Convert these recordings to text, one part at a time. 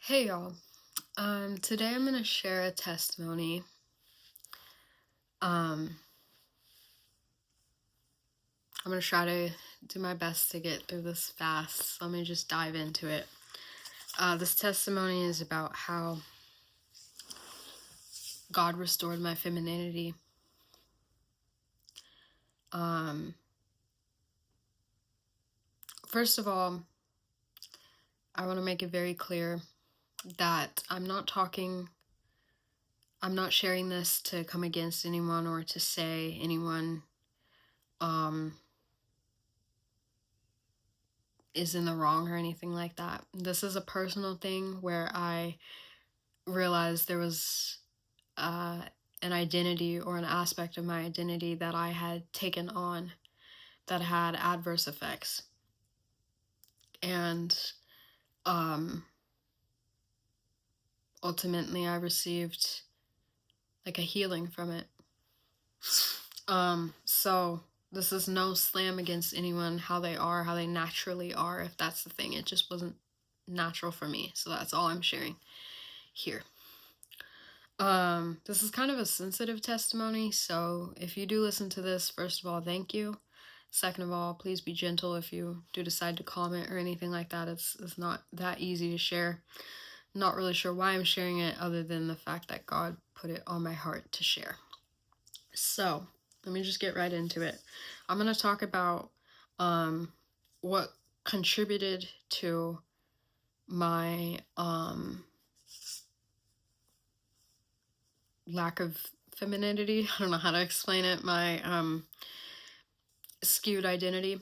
Hey y'all. Today I'm gonna share a testimony. I'm gonna try to do my best to get through this fast. So let me just dive into it. This testimony is about how God restored my femininity. First of all, I want to make it very clear that I'm not sharing this to come against anyone or to say anyone is in the wrong or anything like that. This is a personal thing where I realized there was an identity or an aspect of my identity that I had taken on that had adverse effects. And ultimately I received like a healing from it. So this is no slam against anyone, how they naturally are, if that's the thing. It just wasn't natural for me. So that's all I'm sharing here. This is kind of a sensitive testimony, so if you do listen to this, first of all, thank you. Second of all, please be gentle if you do decide to comment or anything like that. It's not that easy to share. Not really sure why I'm sharing it other than the fact that God put it on my heart to share. So, let me just get right into it. I'm going to talk about what contributed to my lack of femininity. I don't know how to explain it. My skewed identity,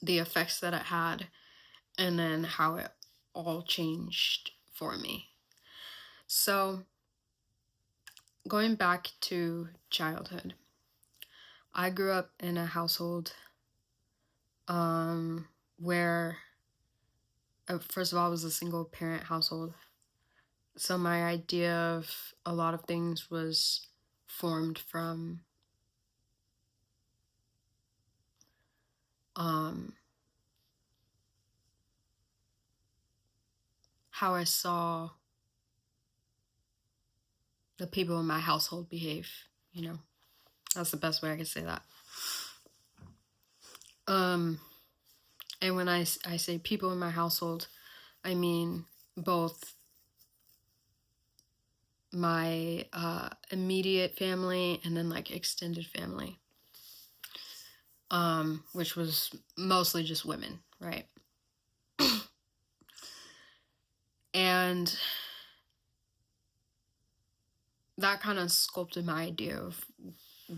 the effects that it had, and then how it all changed for me. So, going back to childhood, I grew up in a household where, first of all, it was a single parent household. So my idea of a lot of things was formed from how I saw the people in my household behave, That's the best way I could say that. And when I say people in my household, I mean both my immediate family and then like extended family, which was mostly just women, right? And that kind of sculpted my idea of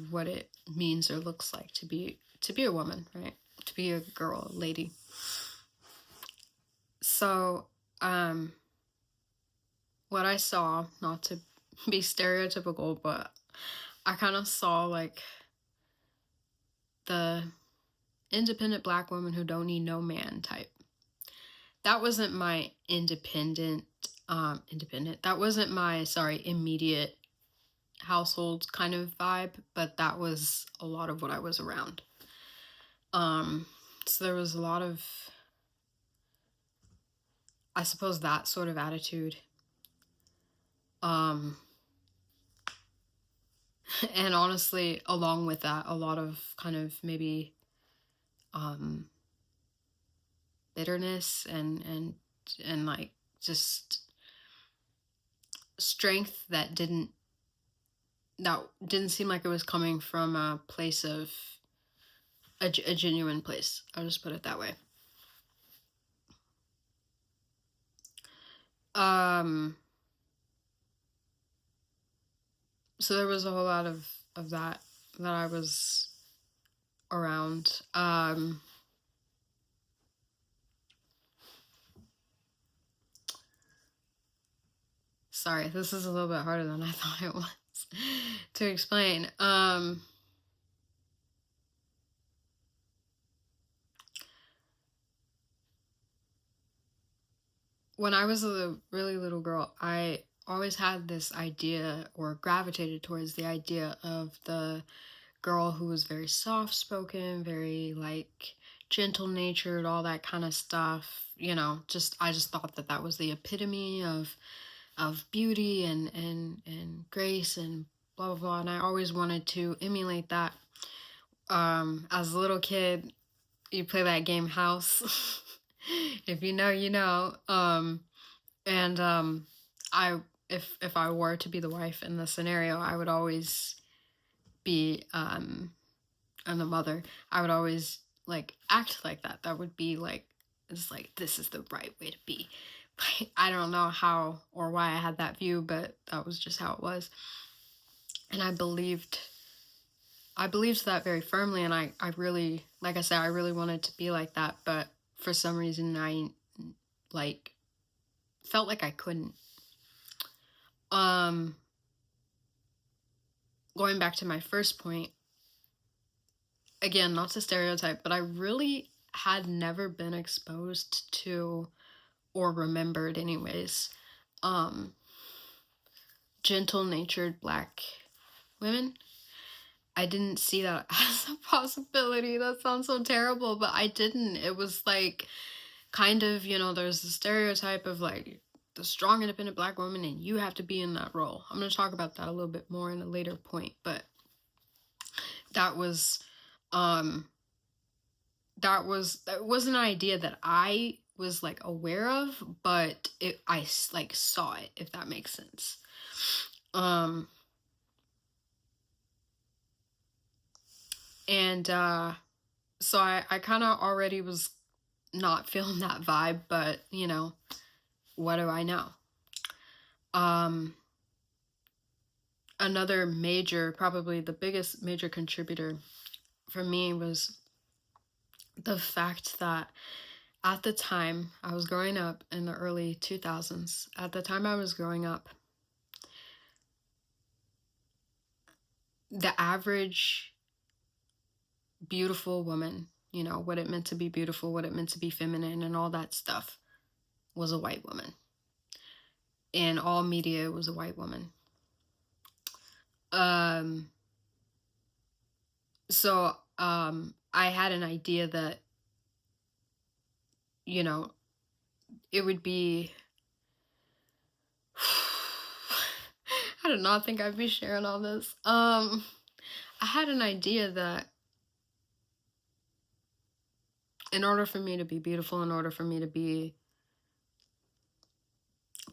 what it means or looks like to be a woman, right? To be a girl, a lady. So, what I saw, not to be stereotypical, but I kind of saw like the independent black woman who don't need no man type. That wasn't my that wasn't my, immediate household kind of vibe, but that was a lot of what I was around. So there was a lot of, I suppose, that sort of attitude. And honestly, along with that, a lot of kind of maybe bitterness and like just strength that didn't seem like it was coming from a place of a genuine place. I'll just put it that way. So there was a whole lot of that I was around. Sorry, this is a little bit harder than I thought it was to explain. When I was a really little girl, I always had this idea, or gravitated towards the idea, of the girl who was very soft-spoken, very like gentle natured, all that kind of stuff. I just thought that that was the epitome of beauty and grace and blah blah blah. And I always wanted to emulate that. As a little kid, you play that game House. If you know, you know. And I if I were to be the wife in the scenario, I would always be and the mother. I would always like act like that. That would be like, it's like, this is the right way to be. I don't know how or why I had that view, but that was just how it was. And I believed that very firmly, and I really, like I said, I really wanted to be like that, but for some reason I like felt like I couldn't. Going back to my first point, again, not to stereotype, but I really had never been exposed to, or remembered anyways, gentle-natured Black women. I didn't see that as a possibility. That sounds so terrible, but I didn't. It was like, kind of, there's the stereotype of like the strong, independent Black woman, and you have to be in that role. I'm going to talk about that a little bit more in a later point, but that was an idea that I was like aware of, but I like saw it, if that makes sense. So I kind of already was not feeling that vibe, but what do I know? Another major, probably the biggest major contributor for me was the fact that at the time I was growing up in the early 2000s, at the time I was growing up, the average beautiful woman, what it meant to be beautiful, what it meant to be feminine and all that stuff, was a white woman. In all media, it was a white woman. So I had an idea that, it would be, I did not think I'd be sharing all this. I had an idea that in order for me to be beautiful, in order for me to be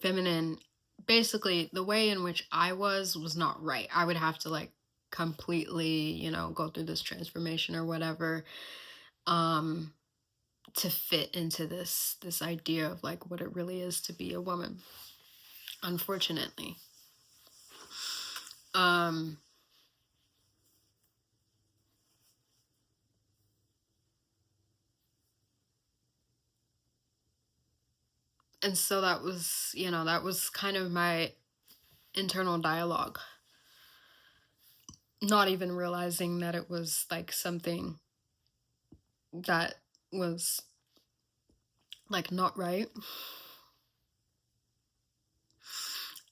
feminine, basically the way in which I was not right. I would have to like completely, go through this transformation or whatever, to fit into this idea of like what it really is to be a woman, unfortunately. And so that was kind of my internal dialogue, not even realizing that it was like something that was like not right.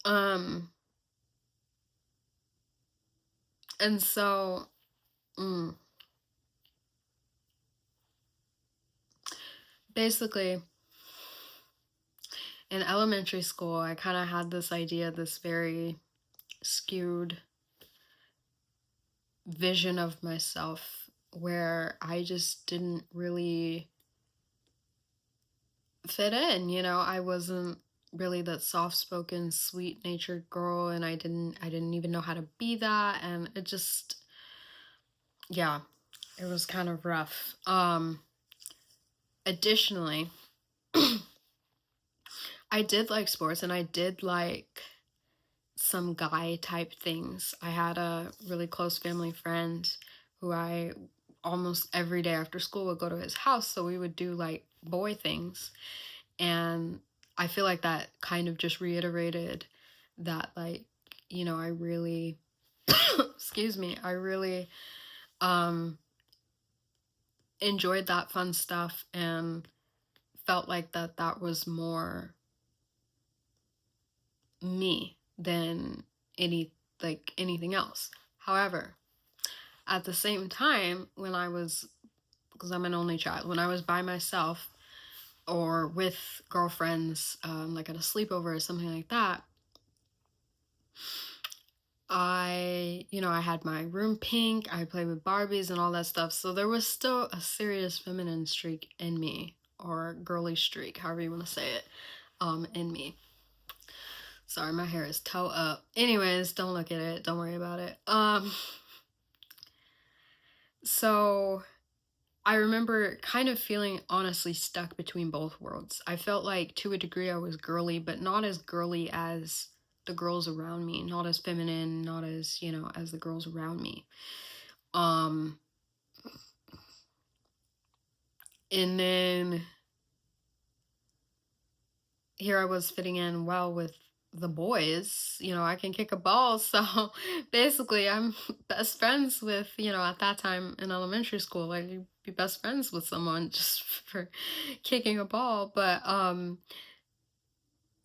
And so basically in elementary school, I kind of had this idea, this very skewed vision of myself where I just didn't really fit in. I wasn't really that soft-spoken, sweet-natured girl, and I didn't even know how to be that, and it just, yeah, it was kind of rough. Additionally, I did like sports, and I did like some guy type things. I had a really close family friend who I almost every day after school would go to his house, so we would do like boy things. And I feel like that kind of just reiterated that, like, I really excuse me, I really enjoyed that fun stuff and felt like that was more me than anything else. However, at the same time, when I was because I'm an only child. When I was by myself or with girlfriends, like at a sleepover or something like that, I had my room pink, I played with Barbies and all that stuff. So there was still a serious feminine streak in me, or girly streak, however you want to say it, in me. Sorry, my hair is toe up. Anyways, don't look at it. Don't worry about it. So I remember kind of feeling honestly stuck between both worlds. I felt like to a degree I was girly, but not as girly as the girls around me, not as feminine, not as, as the girls around me. Um and then here I was fitting in well with the boys. I can kick a ball. So basically, I'm best friends with, at that time in elementary school, like you'd be best friends with someone just for kicking a ball. But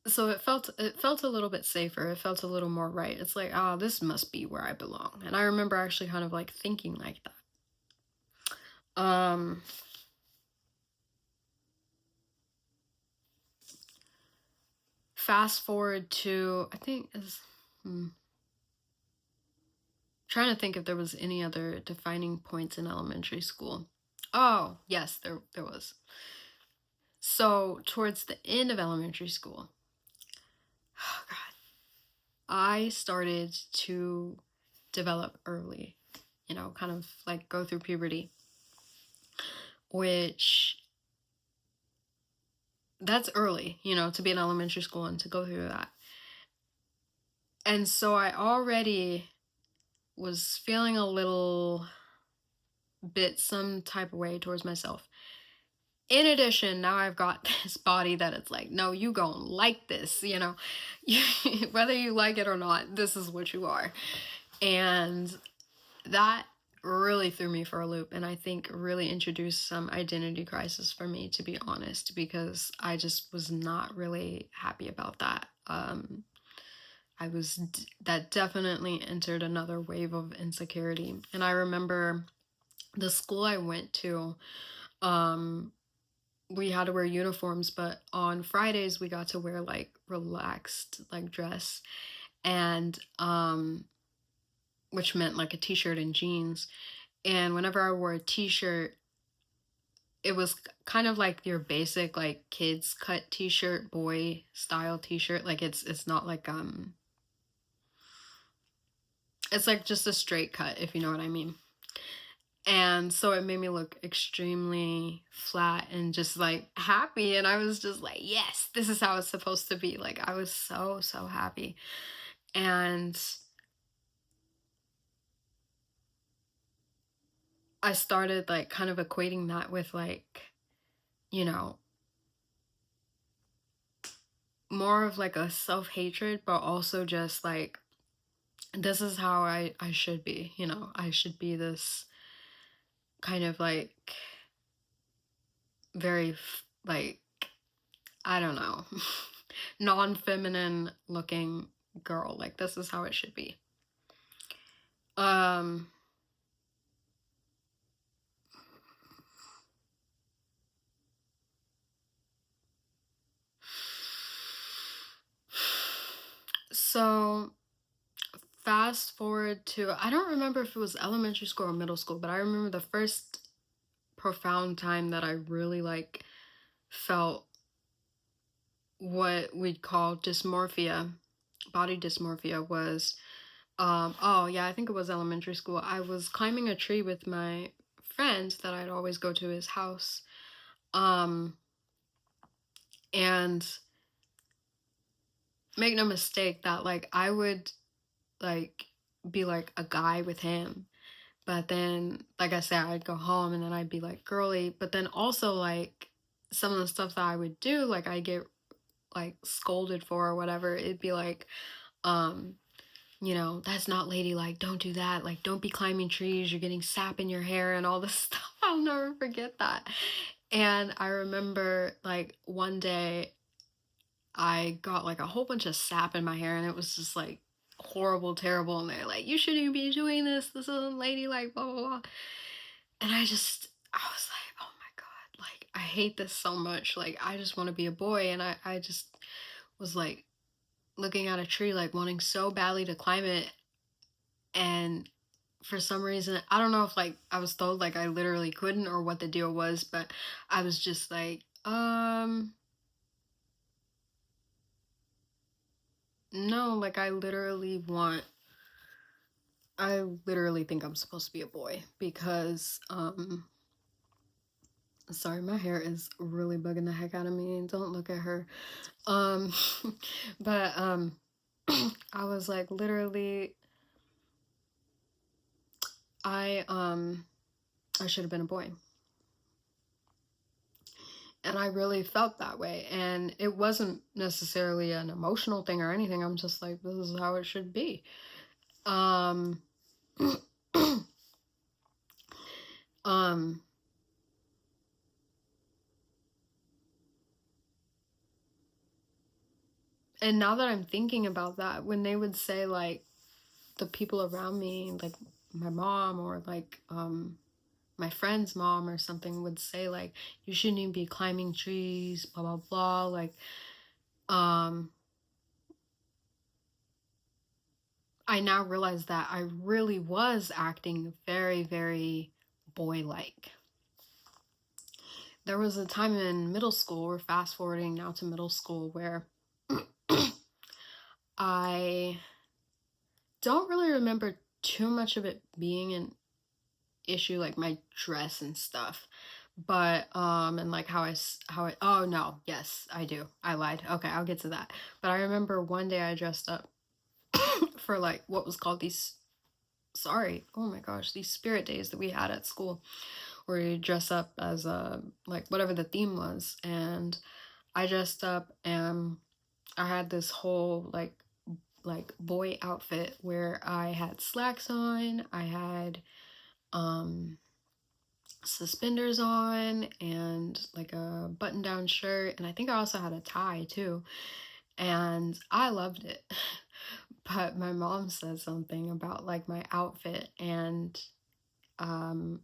so it felt a little bit safer. It felt a little more right. It's like, oh, this must be where I belong. And I remember actually kind of like thinking like that. Fast forward to, I think is trying to think if there was any other defining points in elementary school. Oh, yes, there was. So, towards the end of elementary school, oh God, I started to develop early, kind of like go through puberty, which that's early, to be in elementary school and to go through that. And so I already was feeling a little bit some type of way towards myself. In addition, now I've got this body that it's like, no, you gonna like this, whether you like it or not, this is what you are. And that really threw me for a loop, and I think really introduced some identity crisis for me, to be honest, because I just was not really happy about that. That definitely entered another wave of insecurity. And I remember the school I went to, we had to wear uniforms, but on Fridays we got to wear like relaxed like dress, and which meant like a t-shirt and jeans. And whenever I wore a t-shirt, it was kind of like your basic like kids cut t-shirt, boy style t-shirt. Like it's not like it's like just a straight cut, if you know what I mean. And so it made me look extremely flat and just like happy. And I was just like, yes, this is how it's supposed to be. Like I was so, so happy. And I started like kind of equating that with like, you know, more of like a self-hatred, but also just like, this is how I should be. I should be this kind of like very like, I don't know, non-feminine looking girl. Like this is how it should be. Um so fast forward to, I don't remember if it was elementary school or middle school, but I remember the first profound time that I really like felt what we'd call dysmorphia, body dysmorphia, was oh yeah, I think it was elementary school. I was climbing a tree with my friend that I'd always go to his house. And make no mistake that like I would like be like a guy with him, but then like I said, I'd go home and then I'd be like girly. But then also like some of the stuff that I would do, like I get like scolded for or whatever, it'd be like that's not ladylike, don't do that, like don't be climbing trees, you're getting sap in your hair and all this stuff. I'll never forget that. And I remember like one day I got like a whole bunch of sap in my hair, and it was just like horrible, terrible. And they're like, you shouldn't be doing this. This isn't ladylike, blah, blah, blah. And I was I hate this so much. Like, I just want to be a boy. And I just was like looking at a tree, like wanting so badly to climb it. And for some reason, I don't know if like I was told like I literally couldn't or what the deal was, but I was just like, no, like I literally think I'm supposed to be a boy because, sorry, my hair is really bugging the heck out of me. Don't look at her. Um, but, I was like, literally, I, I should have been a boy. And I really felt that way. And it wasn't necessarily an emotional thing or anything. I'm just like, this is how it should be. Um, um, and now that I'm thinking about that, when they would say like the people around me, like my mom or like my friend's mom or something would say like you shouldn't even be climbing trees, blah blah blah, like um I now realize that I really was acting very, very boy-like. There was a time in middle school, we're fast forwarding now to middle school, where I don't really remember too much of it being an issue, like my dress and stuff. But and like how I oh no, yes, I do. I lied. Okay, I'll get to that. But I remember one day I dressed up for like what was called these oh my gosh, these spirit days that we had at school, where you dress up as a like whatever the theme was. And I dressed up and I had this whole like boy outfit where I had slacks on, I had suspenders on and like a button down shirt, and I think I also had a tie too. And I loved it. But my mom said something about like my outfit, and um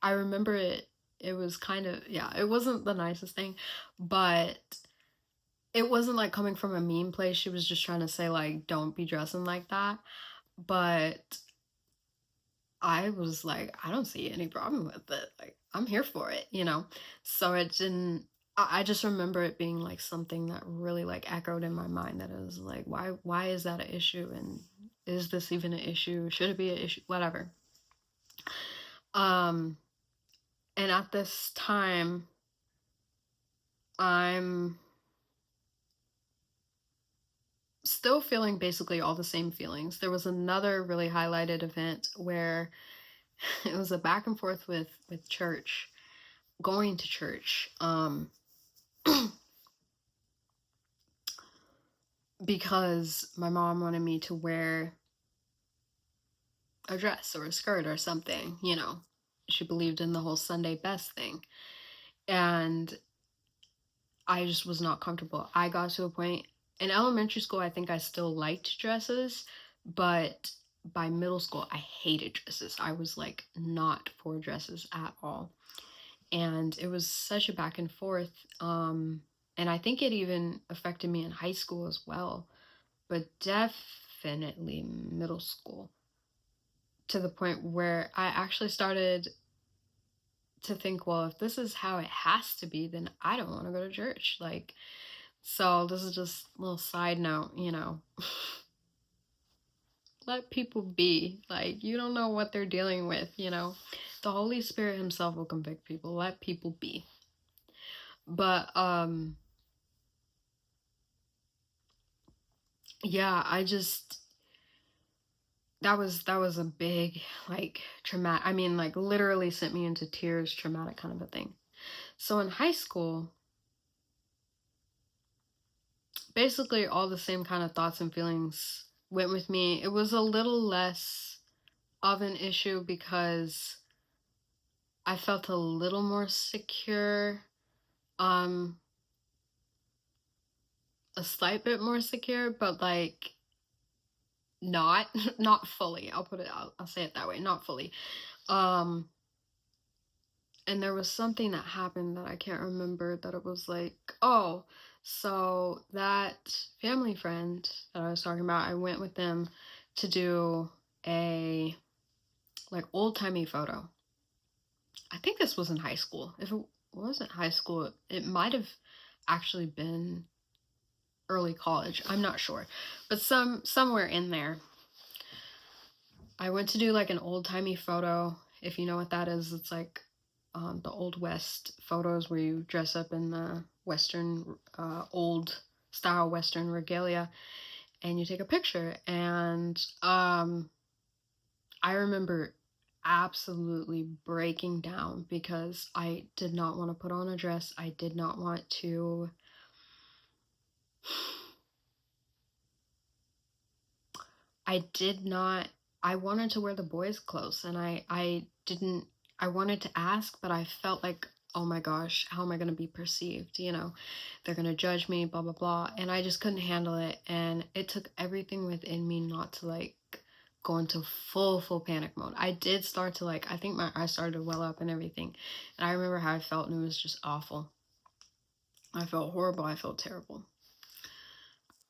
I remember it was kind of, yeah, it wasn't the nicest thing, but it wasn't like coming from a mean place. She was just trying to say like don't be dressing like that. But I was like, I don't see any problem with it. Like, I'm here for it, you know? So it didn't, I just remember it being like something that really like echoed in my mind, that it was like, why is that an issue? And is this even an issue? Should it be an issue? Whatever. Um, and at this time, I'm still feeling basically all the same feelings. There was another really highlighted event where it was a back and forth with church, going to church, because my mom wanted me to wear a dress or a skirt or something, you know. She believed in the whole Sunday best thing. And I just was not comfortable. I got to a point in elementary school, I think I still liked dresses, but by middle school, I hated dresses. I was like not for dresses at all. And it was such a back and forth. And I think it even affected me in high school as well, but definitely middle school, to the point where I actually started to think, well, if this is how it has to be, then I don't want to go to church. Like, so this is just a little side note, you know. Let people be. Like, you don't know what they're dealing with, you know. The Holy Spirit himself will convict people. Let people be. But yeah, I just, that was a big like traumatic, I mean like literally sent me into tears, traumatic kind of a thing. So in high school, basically all the same kind of thoughts and feelings went with me. It was a little less of an issue because I felt a little more secure, um a slight bit more secure, but like not not fully. I'll say it that way, not fully. um And there was something that happened that I can't remember, that it was like, oh, so that family friend that I was talking about, I went with them to do a like old-timey photo. I think this was in high school. If it wasn't high school, it might have actually been early college. I'm not sure. But somewhere in there. I went to do like an old-timey photo. If you know what that is, it's like the Old West photos where you dress up in the Western, old style Western regalia and you take a picture. And I remember absolutely breaking down because I did not want to put on a dress. I did not want to. I did not. I wanted to wear the boys' clothes, and I didn't. I wanted to ask, but I felt like, oh my gosh, how am I going to be perceived? You know, they're going to judge me, blah blah blah, and I just couldn't handle it. And it took everything within me not to like go into full panic mode. I did start to like, I think my eyes started to well up and everything, and I remember how I felt, and it was just awful. I felt horrible. I felt terrible.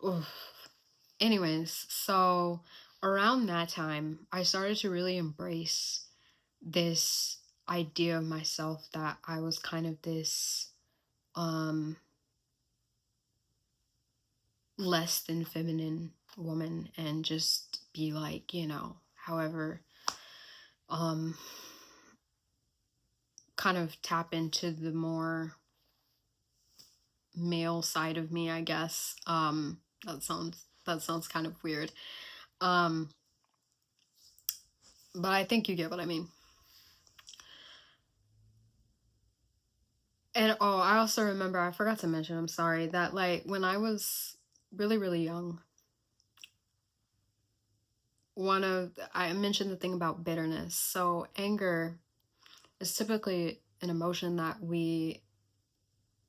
Oof. Anyways, so around that time, I started to really embrace this idea of myself that I was kind of this um less than feminine woman, and just be like, you know, however, um kind of tap into the more male side of me, I guess. That sounds kind of weird. Um but I think you get what I mean. And oh, I also remember, I forgot to mention, I'm sorry, that like when I was really young, I mentioned the thing about bitterness. So anger is typically an emotion that we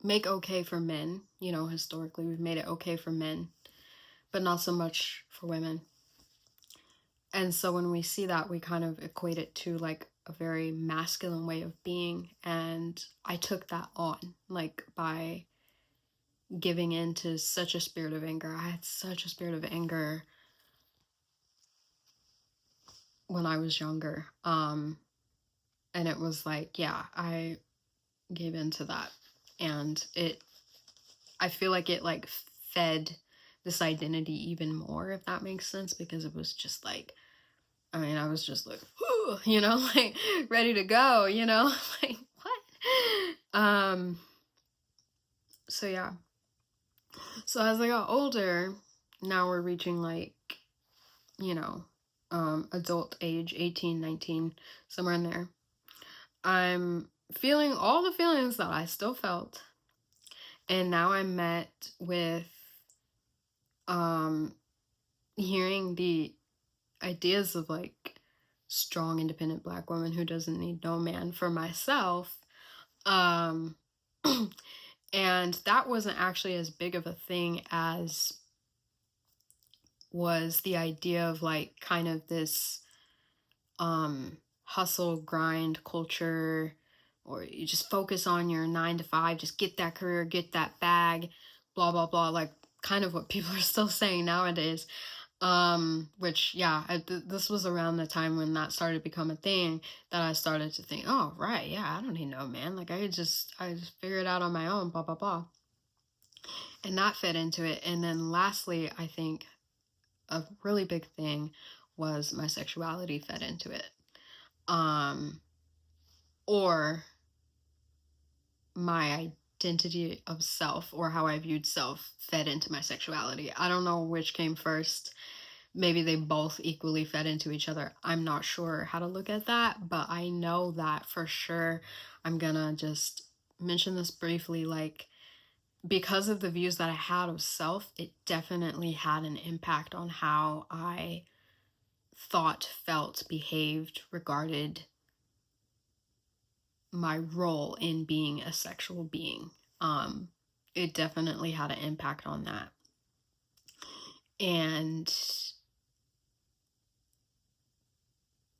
make okay for men. You know, historically, we've made it okay for men, but not so much for women. And so when we see that, we kind of equate it to like a very masculine way of being. And I took that on, like by giving in to such a spirit of anger. I had such a spirit of anger when I was younger. And it was like, yeah, I gave into that. And I feel like it like fed this identity even more, if that makes sense, because it was just like, I mean, I was just like, whoo, you know, like ready to go, you know, like what? So yeah. So as I got older, now we're reaching like, you know, adult age, 18, 19, somewhere in there. I'm feeling all the feelings that I still felt. And now I'm met with um hearing the ideas of like strong independent black woman who doesn't need no man, for myself. Um and that wasn't actually as big of a thing as was the idea of like kind of this hustle grind culture, or you just focus on your 9 to 5, just get that career, get that bag, blah blah blah, like kind of what people are still saying nowadays. Which yeah, this was around the time when that started to become a thing, that I started to think, oh right, yeah, I don't need no man, like I just figure it out on my own, blah blah blah. And that fit into it. And then lastly, I think a really big thing was my sexuality fed into it. um or my identity of self, or how I viewed self, fed into my sexuality. I don't know which came first. Maybe they both equally fed into each other. I'm not sure how to look at that, but I know that for sure. I'm gonna just mention this briefly. Like, because of the views that I had of self, it definitely had an impact on how I thought, felt, behaved, regarded my role in being a sexual being. It definitely had an impact on that. And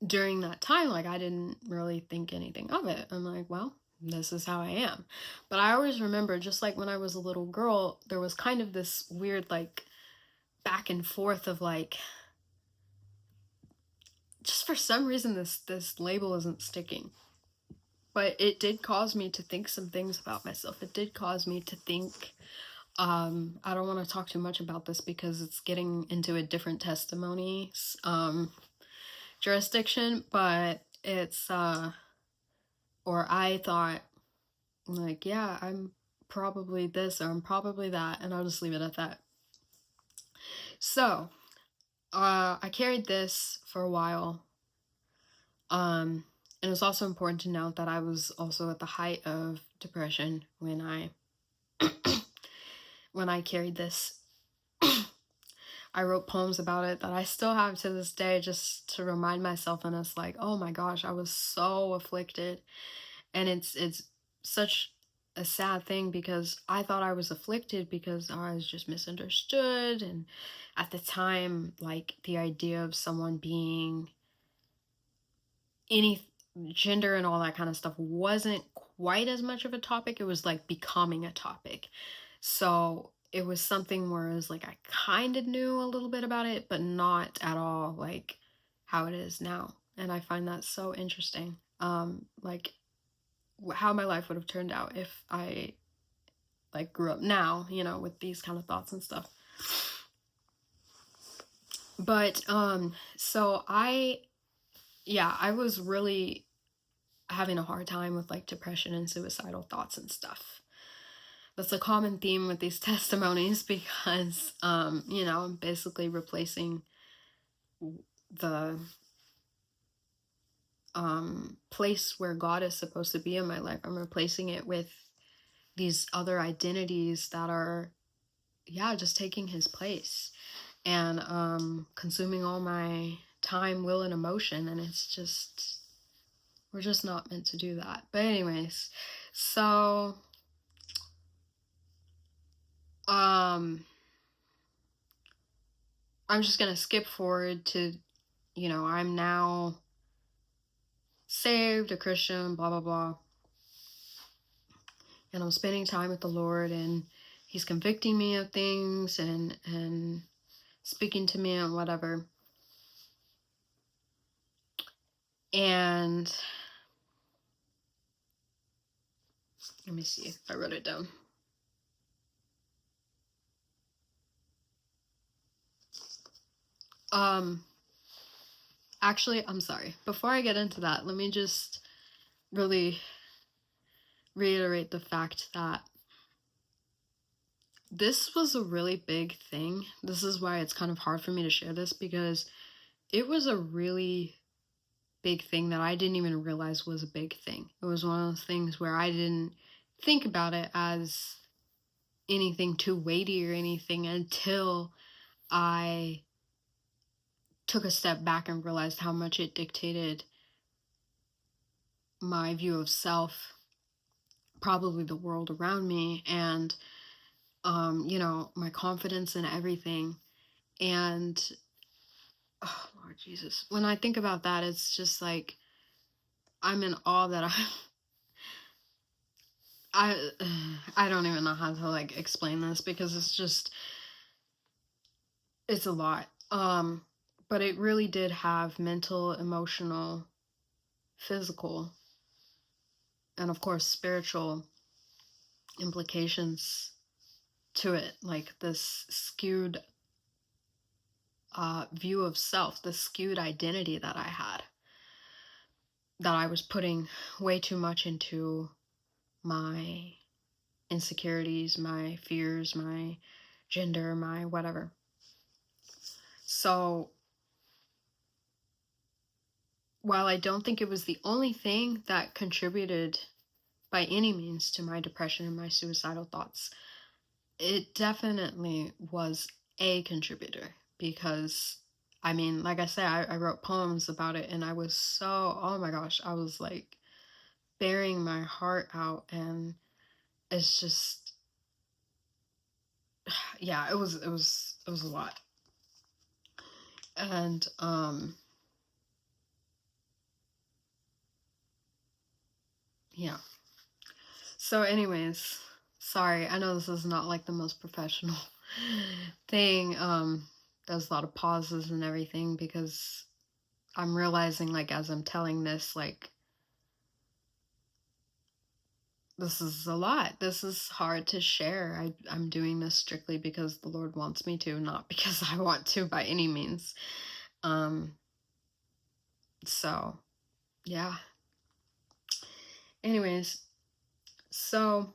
during that time, like, I didn't really think anything of it. I'm like, well, this is how I am. But I always remember, just like when I was a little girl, there was kind of this weird, like, back and forth of like, just for some reason, this label isn't sticking. But it did cause me to think some things about myself. It did cause me to think, I don't want to talk too much about this because it's getting into a different testimony jurisdiction, but it's or I thought, like, yeah, I'm probably this or I'm probably that, and I'll just leave it at that. So I carried this for a while. And it was also important to note that I was also at the height of depression when I when I carried this. I wrote poems about it that I still have to this day, just to remind myself, and it's like, oh my gosh, I was so afflicted. And it's such a sad thing because I thought I was afflicted because I was just misunderstood. And at the time, like, the idea of someone being any gender and all that kind of stuff wasn't quite as much of a topic. It was like becoming a topic. So it was something where it was like I kind of knew a little bit about it, but not at all like how it is now. And I find that so interesting. Like how my life would have turned out if I like grew up now, you know, with these kind of thoughts and stuff. But so I was really having a hard time with like depression and suicidal thoughts and stuff. That's a common theme with these testimonies because you know, I'm basically replacing the place where God is supposed to be in my life. I'm replacing it with these other identities that are, yeah, just taking his place and consuming all my time, will, and emotion. And it's just, we're just not meant to do that. But anyways, so I'm just gonna skip forward to, you know, I'm now saved, a Christian, blah blah blah, and I'm spending time with the Lord, and he's convicting me of things and speaking to me and whatever. And let me see if I wrote it down. Actually, I'm sorry. Before I get into that, let me just really reiterate the fact that this was a really big thing. This is why it's kind of hard for me to share this, because it was a really big thing that I didn't even realize was a big thing. It was one of those things where I didn't think about it as anything too weighty or anything until I took a step back and realized how much it dictated my view of self, probably the world around me, and you know, my confidence in everything. And oh Lord Jesus, when I think about that, it's just like I'm in awe that I I don't even know how to like explain this, because it's just, it's a lot. But it really did have mental, emotional, physical, and of course spiritual implications to it. Like this skewed view of self, this skewed identity that I had, that I was putting way too much into my insecurities, my fears, my gender, my whatever. So while I don't think it was the only thing that contributed by any means to my depression and my suicidal thoughts, it definitely was a contributor. Because I mean, like I said, I wrote poems about it, and I was so, oh my gosh, I was like bearing my heart out, and it's just, yeah, it was a lot. And Yeah. So anyways, sorry, I know this is not like the most professional thing. There's a lot of pauses and everything because I'm realizing, like, as I'm telling this, like, this is a lot. This is hard to share. I'm doing this strictly because the Lord wants me to, not because I want to by any means. Um, so yeah. Anyways, so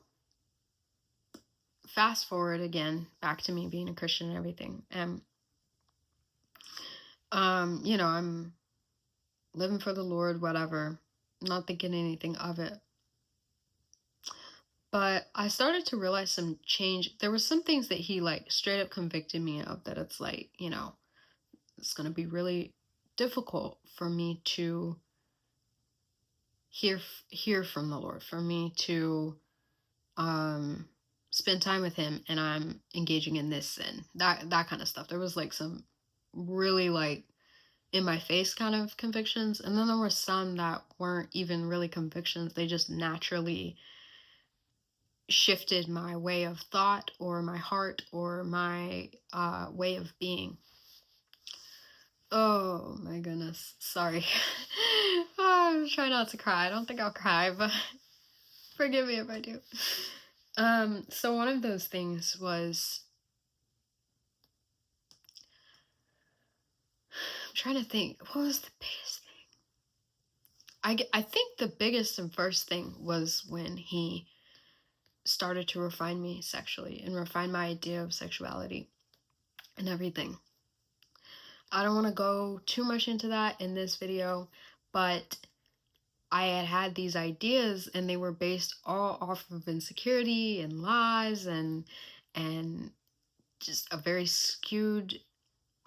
fast forward again back to me being a Christian and everything. And I'm living for the Lord, whatever, not thinking anything of it. But I started to realize some change. There were some things that he like straight up convicted me of that it's like, it's going to be really difficult for me to hear from the Lord, for me to spend time with him, and I'm engaging in this sin. That kind of stuff. There was like some really like in my face kind of convictions, and then there were some that weren't even really convictions. They just naturally shifted my way of thought or my heart or my way of being. Oh my goodness. Sorry. I'm trying not to cry. I don't think I'll cry, but forgive me if I do. So one of those things was, I'm trying to think, what was the biggest thing? I think the biggest and first thing was when he started to refine me sexually and refine my idea of sexuality and everything. I don't want to go too much into that in this video, but I had these ideas and they were based all off of insecurity and lies and just a very skewed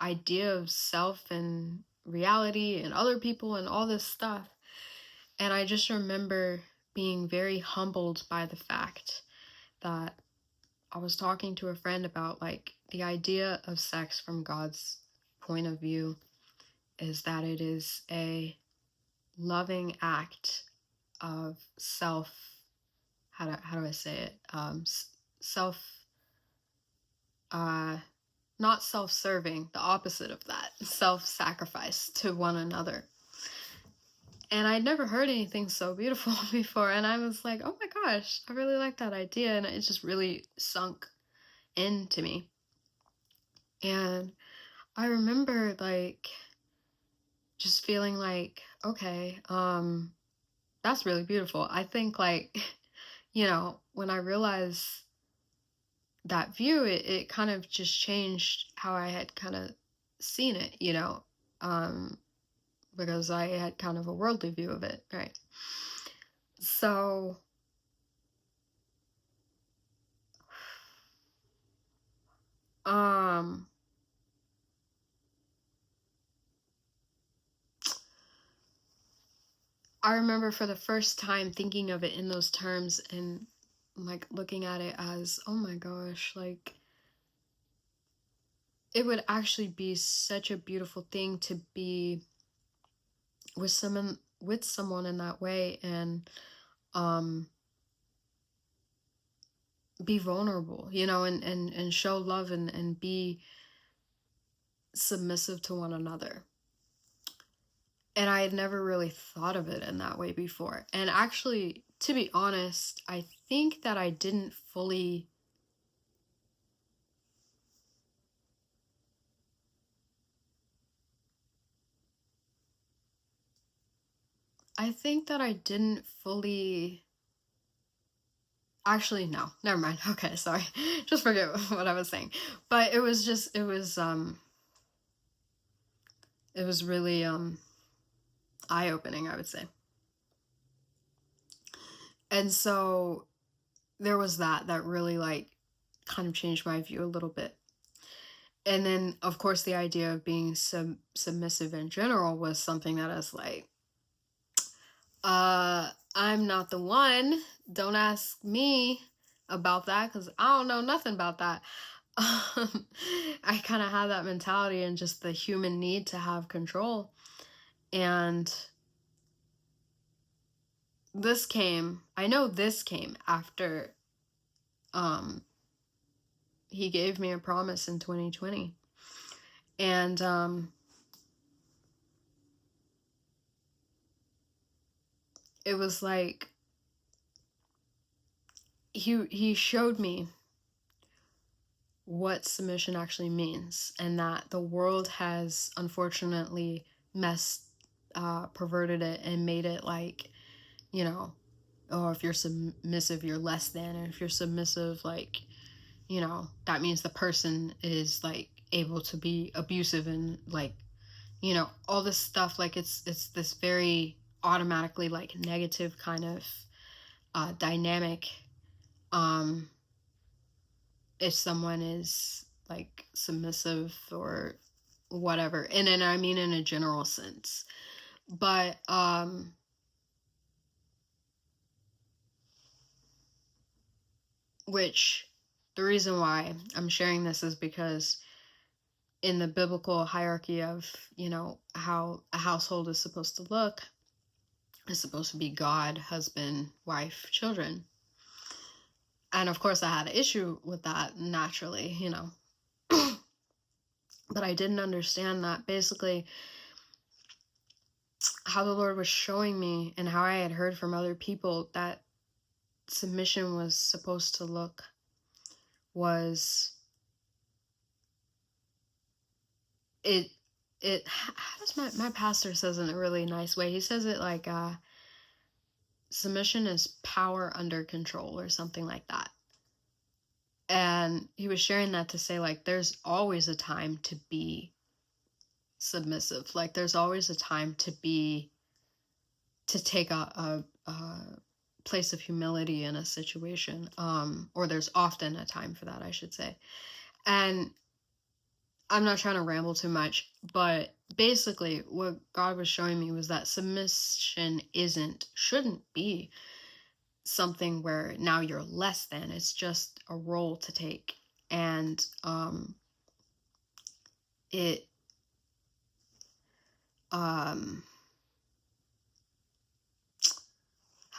idea of self and reality and other people and all this stuff. And I just remember being very humbled by the fact that I was talking to a friend about like the idea of sex from God's point of view is that it is a loving act of self, how do I say it? Self, not self-serving, the opposite of that, self-sacrifice to one another. And I'd never heard anything so beautiful before, and I was like, oh my gosh, I really like that idea, and it just really sunk into me. And I remember like just feeling like, okay, that's really beautiful. I think like, when I realized that view, it kind of just changed how I had kind of seen it, because I had kind of a worldly view of it, right? So, um, I remember for the first time thinking of it in those terms and like looking at it as, oh my gosh, like it would actually be such a beautiful thing to be with someone in that way and be vulnerable, and show love and be submissive to one another. And I had never really thought of it in that way before. And actually, to be honest, I think that I didn't fully actually, no, never mind. Okay, sorry. Just forget what I was saying. But it was really eye-opening, I would say. And so there was that really like kind of changed my view a little bit. And then of course the idea of being submissive in general was something that I was like, I'm not the one. Don't ask me about that because I don't know nothing about that. I kind of had that mentality and just the human need to have control. And I know this came after he gave me a promise in 2020. And it was like he showed me what submission actually means, and that the world has unfortunately perverted it and made it like, you know, oh, if you're submissive, you're less than, and if you're submissive, like, you know, that means the person is like able to be abusive and like, you know, all this stuff. Like it's this very automatically like negative kind of dynamic. If someone is like submissive or whatever, and then I mean in a general sense, but which the reason why I'm sharing this is because in the biblical hierarchy of, you know, how a household is supposed to look, it's supposed to be God, husband, wife, children. And of course I had an issue with that naturally, you know. But I didn't understand that basically how the Lord was showing me, and how I had heard from other people that submission was supposed to look, was how does my pastor says it in a really nice way. He says it like submission is power under control or something like that. And he was sharing that to say, like, there's always a time to be submissive. Like, there's always a time to take a place of humility in a situation. Or there's often a time for that, I should say. And I'm not trying to ramble too much, but basically what God was showing me was that submission shouldn't be something where now you're less than. It's just a role to take. And how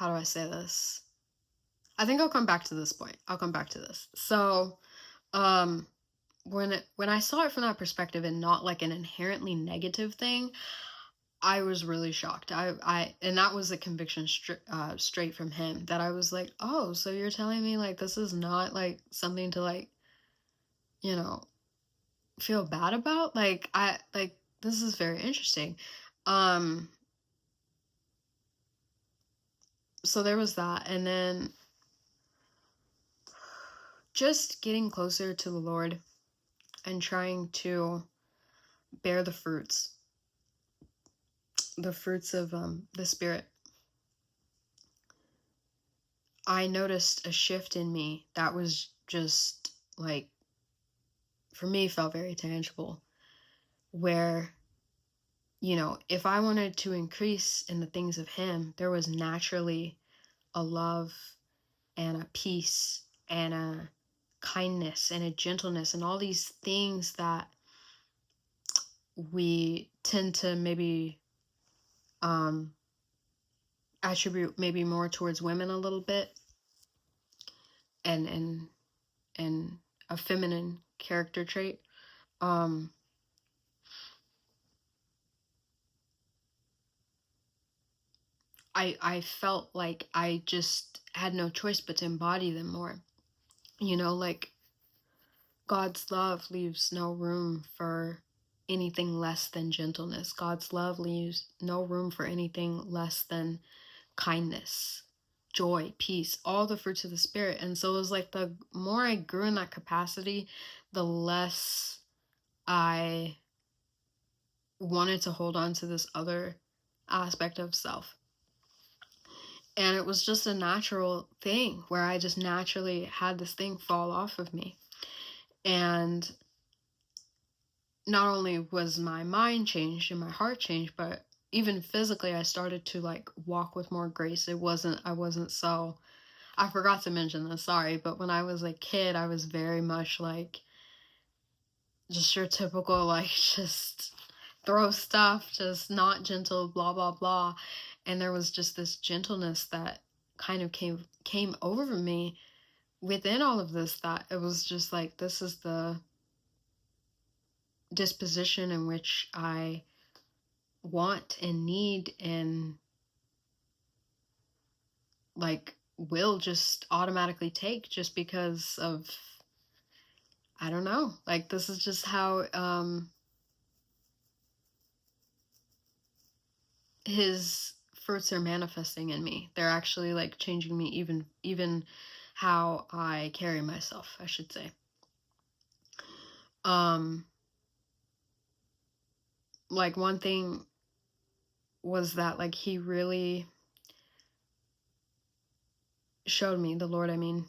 do I say this? I think I'll come back to this point. So when I saw it from that perspective and not like an inherently negative thing, I was really shocked. And that was a conviction straight from him, that I was like, oh, so you're telling me like this is not like something to like, you know, feel bad about? Like this is very interesting. So there was that, and then just getting closer to the Lord and trying to bear the fruits of the Spirit. I noticed a shift in me that was just like, for me, felt very tangible, where, you know, if I wanted to increase in the things of Him, there was naturally a love and a peace and a kindness and a gentleness and all these things that we tend to maybe attribute maybe more towards women a little bit, and a feminine character trait. I felt like I just had no choice but to embody them more. You know, like, God's love leaves no room for anything less than gentleness. God's love leaves no room for anything less than kindness, joy, peace, all the fruits of the Spirit. And so it was like the more I grew in that capacity, the less I wanted to hold on to this other aspect of self. And it was just a natural thing where I just naturally had this thing fall off of me. And not only was my mind changed and my heart changed, but even physically I started to like walk with more grace. I wasn't so, I forgot to mention this, sorry, but when I was a kid, I was very much like just your typical, like, just throw stuff, just not gentle, blah, blah, blah. And there was just this gentleness that kind of came over me within all of this, that it was just like, this is the disposition in which I want and need, and like will just automatically take, just because of, I don't know, like this is just how his fruits are manifesting in me. They're actually like changing me, even how I carry myself, I should say. Like one thing was that like he really showed me, the Lord, I mean,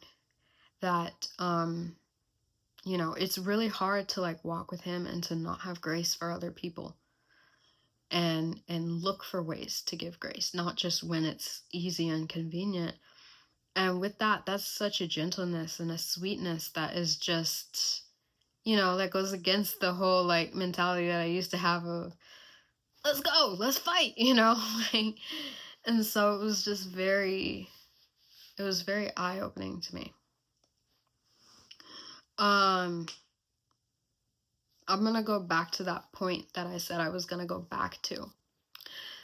that you know, it's really hard to like walk with him and to not have grace for other people, and look for ways to give grace, not just when it's easy and convenient. And with that, that's such a gentleness and a sweetness that is just, you know, that goes against the whole like mentality that I used to have of, let's go, let's fight, you know. Like, and so it was just very, it was very eye-opening to me. I'm gonna go back to that point that I said I was gonna go back to.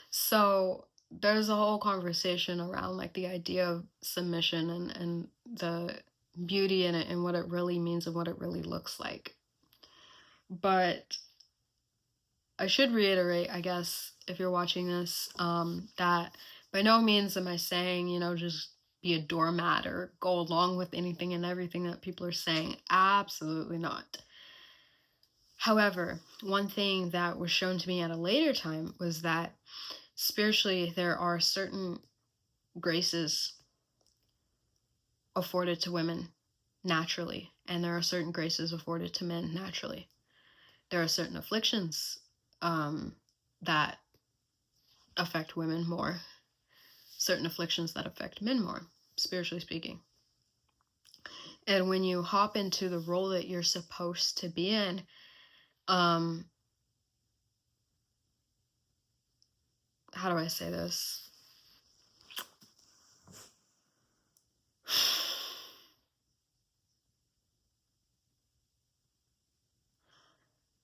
So there's a whole conversation around like the idea of submission, and the beauty in it, and what it really means and what it really looks like. But I should reiterate, I guess, if you're watching this, that by no means am I saying, you know, just be a doormat or go along with anything and everything that people are saying. Absolutely not. However, one thing that was shown to me at a later time was that spiritually there are certain graces afforded to women naturally, and there are certain graces afforded to men naturally. There are certain afflictions that affect women more, certain afflictions that affect men more, spiritually speaking. And when you hop into the role that you're supposed to be in, how do I say this?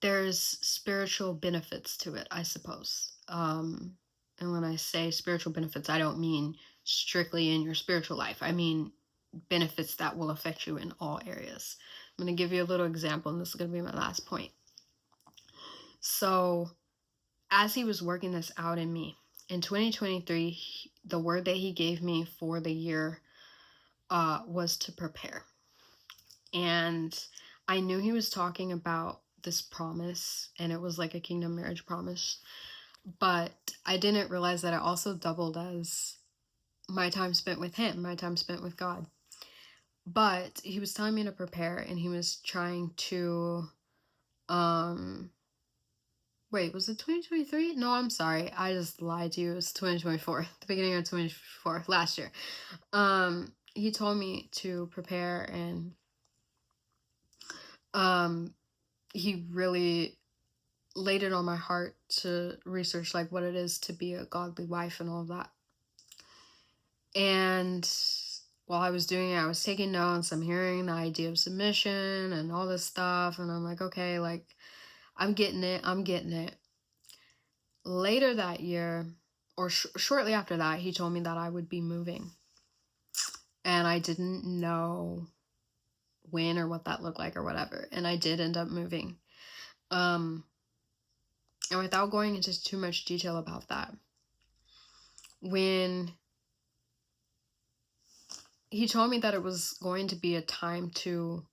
There's spiritual benefits to it, I suppose. And when I say spiritual benefits, I don't mean strictly in your spiritual life. I mean benefits that will affect you in all areas. I'm going to give you a little example, and this is going to be my last point. So, as he was working this out in me, in 2023, the word that he gave me for the year was to prepare. And I knew he was talking about this promise, and it was like a kingdom marriage promise. But I didn't realize that it also doubled as my time spent with him, my time spent with God. But he was telling me to prepare, and he was trying to, wait, was it 2023? No, I'm sorry. I just lied to you. It was 2024, the beginning of 2024, last year. He told me to prepare, and he really laid it on my heart to research like what it is to be a godly wife and all of that. And while I was doing it, I was taking notes. I'm hearing the idea of submission and all this stuff, and I'm like, okay, like I'm getting it. Later that year, or shortly after that, he told me that I would be moving, and I didn't know when or what that looked like or whatever, and I did end up moving. And without going into too much detail about that, when he told me that it was going to be a time to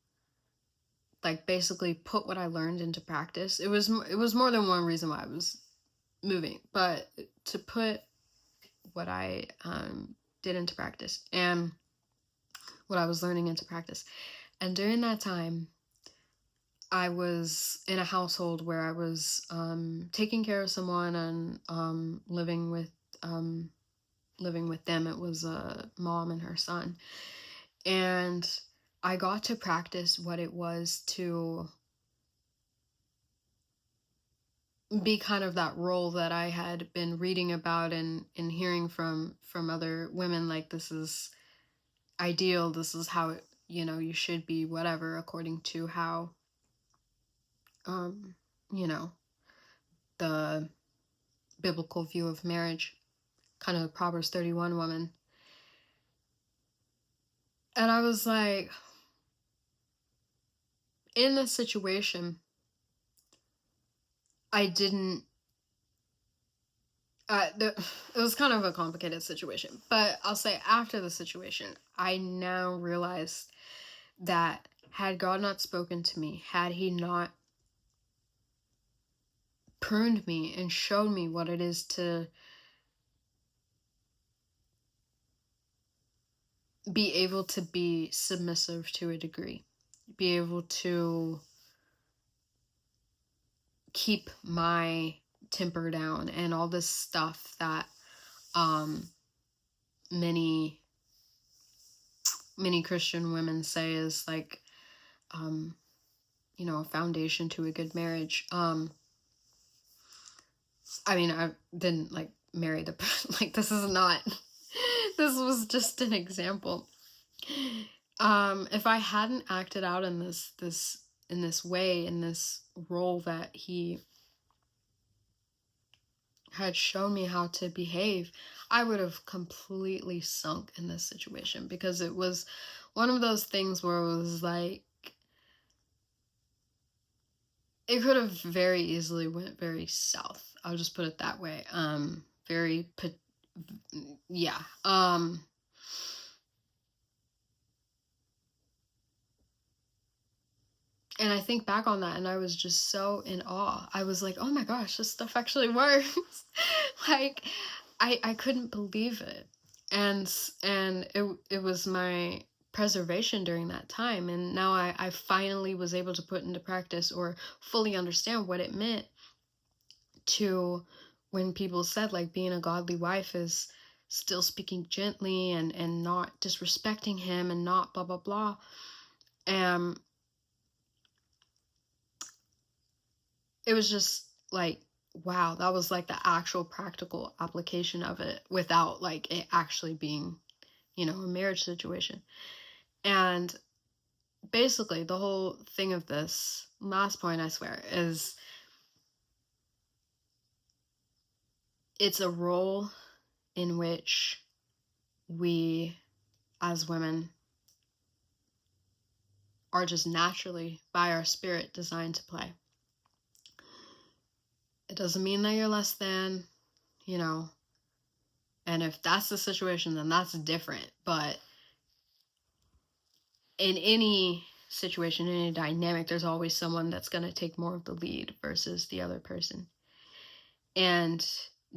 like basically put what I learned into practice, it was more than one reason why I was moving, but to put what I did into practice and what I was learning into practice. And during that time, I was in a household where I was taking care of someone and living with them. It was a mom and her son. And I got to practice what it was to be kind of that role that I had been reading about and hearing from other women, like this is ideal, this is how it, you should be, whatever, according to how um you know the biblical view of marriage, kind of Proverbs 31 woman. And I was like, in this situation, I didn't it was kind of a complicated situation, but I'll say after the situation, I now realized that had God not spoken to me, had he not pruned me and showed me what it is to be able to be submissive to a degree, be able to keep my temper down and all this stuff that many Christian women say is like a foundation to a good marriage. I mean, I didn't like marry the person. Like, this is not, this was just an example. If I hadn't acted out in this way, in this role that he had shown me how to behave, I would have completely sunk in this situation, because it was one of those things where it was like, it could have very easily went very south. I'll just put it that way. Yeah. And I think back on that and I was just so in awe. I was like, oh my gosh, this stuff actually works. Like, I couldn't believe it. And it was my preservation during that time. And now I finally was able to put into practice or fully understand what it meant to, when people said like being a godly wife is still speaking gently and not disrespecting him and not blah, blah, blah. It was just like, wow, that was like the actual practical application of it without like it actually being, a marriage situation. And basically the whole thing of this last point, I swear, is it's a role in which we as women are just naturally by our spirit designed to play. It doesn't mean that you're less than, and if that's the situation, then that's different. But in any situation, in any dynamic, there's always someone that's going to take more of the lead versus the other person. And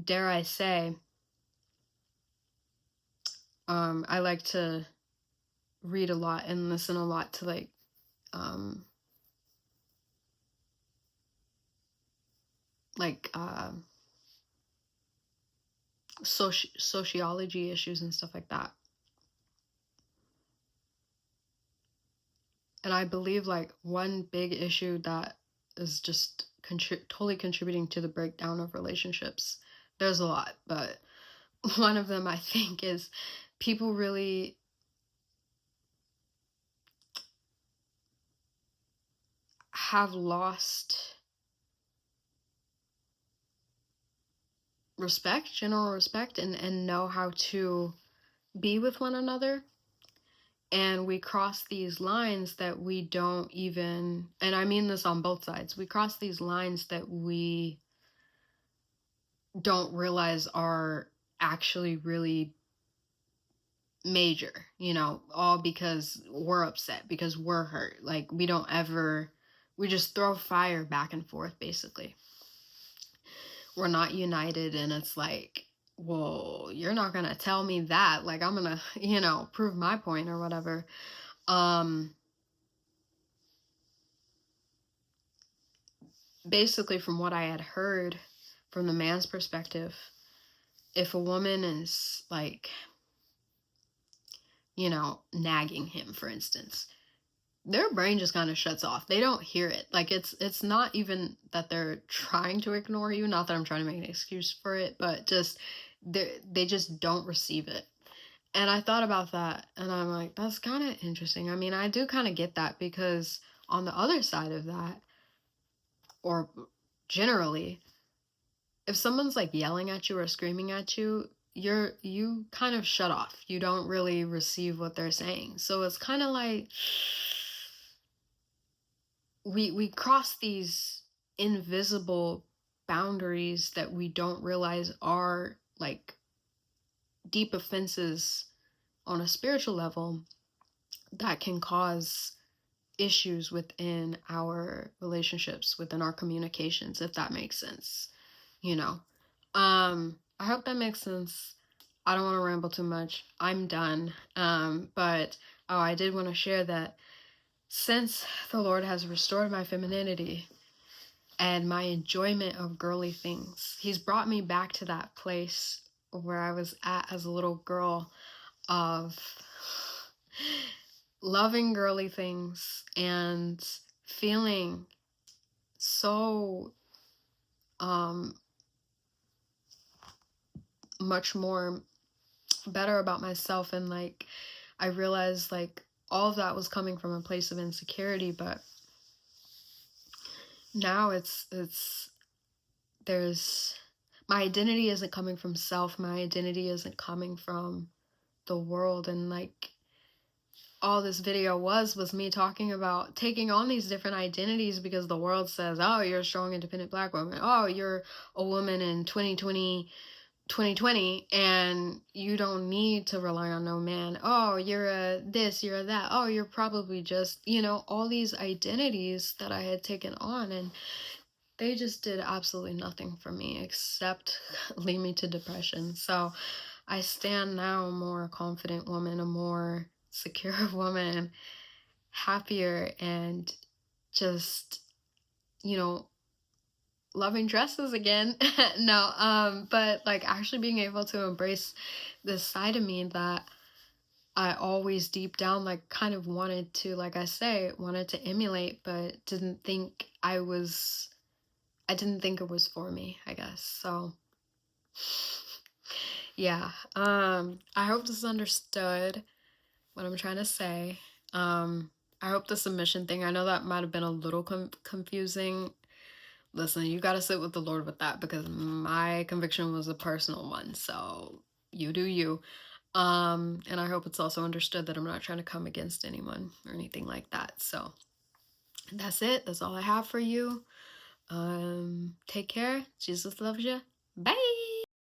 dare I say, I like to read a lot and listen a lot to sociology issues and stuff like that. And I believe like one big issue that is just totally contributing to the breakdown of relationships, there's a lot, but one of them I think is people really have lost respect, general respect, and know how to be with one another. And we cross these lines that we don't even, and I mean this on both sides, we cross these lines that we don't realize are actually really major, all because we're upset, because we're hurt. Like, we just throw fire back and forth, basically. We're not united, and it's like, well, you're not gonna tell me that. Like, I'm gonna, prove my point or whatever. Basically, from what I had heard from the man's perspective, if a woman is like, nagging him, for instance, their brain just kind of shuts off. They don't hear it. Like it's not even that they're trying to ignore you, not that I'm trying to make an excuse for it, but just they just don't receive it. And I thought about that and I'm like, that's kind of interesting. I mean, I do kind of get that because on the other side of that, or generally, if someone's like yelling at you or screaming at you, you kind of shut off. You don't really receive what they're saying. So it's kind of like we cross these invisible boundaries that we don't realize are like deep offenses on a spiritual level that can cause issues within our relationships, within our communications, if that makes sense. You know. I hope that makes sense. I don't want to ramble too much. I'm done. But oh, I did want to share that since the Lord has restored my femininity and my enjoyment of girly things, He's brought me back to that place where I was at as a little girl of loving girly things and feeling so much more better about myself. And like I realized like all of that was coming from a place of insecurity, but now there's my identity isn't coming from self, my identity isn't coming from the world. And like all this video was me talking about taking on these different identities because the world says, oh, you're a strong independent Black woman, oh, you're a woman in 2020 and you don't need to rely on no man, oh, you're a this, you're a that, oh, you're probably just, all these identities that I had taken on, and they just did absolutely nothing for me except lead me to depression. So I stand now a more confident woman, a more secure woman, happier, and just, loving dresses again. No, but like actually being able to embrace this side of me that I always deep down like kind of wanted to, like I say, wanted to emulate, but didn't think it was for me, I guess. So yeah. I hope this is understood what I'm trying to say. I hope the submission thing, I know that might have been a little confusing. Listen, you gotta sit with the Lord with that because my conviction was a personal one. So you do you. And I hope it's also understood that I'm not trying to come against anyone or anything like that. So that's it. That's all I have for you. Take care. Jesus loves you. Bye.